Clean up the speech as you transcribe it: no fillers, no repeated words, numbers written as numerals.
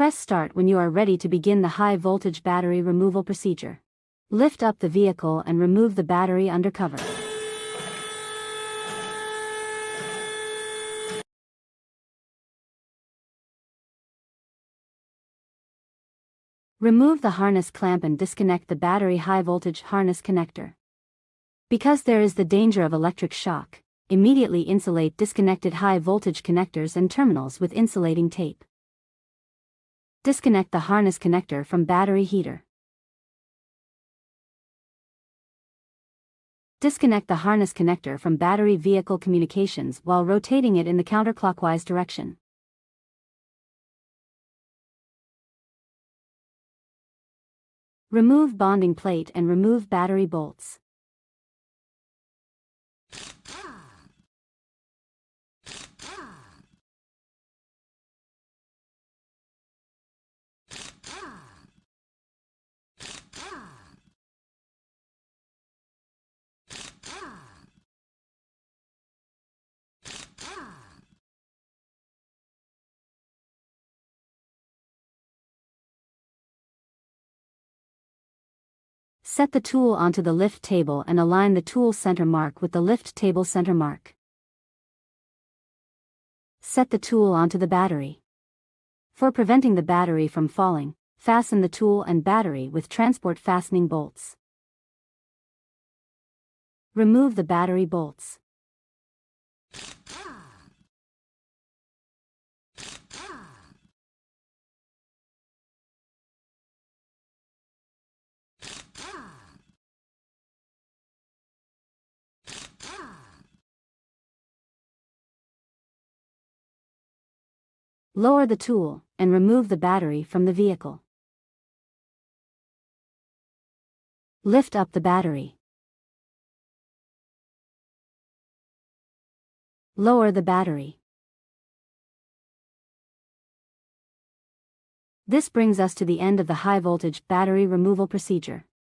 Press start when you are ready to begin the high voltage battery removal procedure. Lift up the vehicle and remove the battery under cover. Remove the harness clamp and disconnect the battery high voltage harness connector. Because there is the danger of electric shock, immediately insulate disconnected high voltage connectors and terminals with insulating tape. Disconnect the harness connector from battery heater. Disconnect the harness connector from battery vehicle communications while rotating it in the counterclockwise direction. Remove bonding plate and remove battery bolts. Set the tool onto the lift table and align the tool center mark with the lift table center mark. Set the tool onto the battery. For preventing the battery from falling, fasten the tool and battery with transport fastening bolts. Remove the battery bolts. Lower the tool, and remove the battery from the vehicle. Lift up the battery. Lower the battery. This brings us to the end of the high voltage battery removal procedure.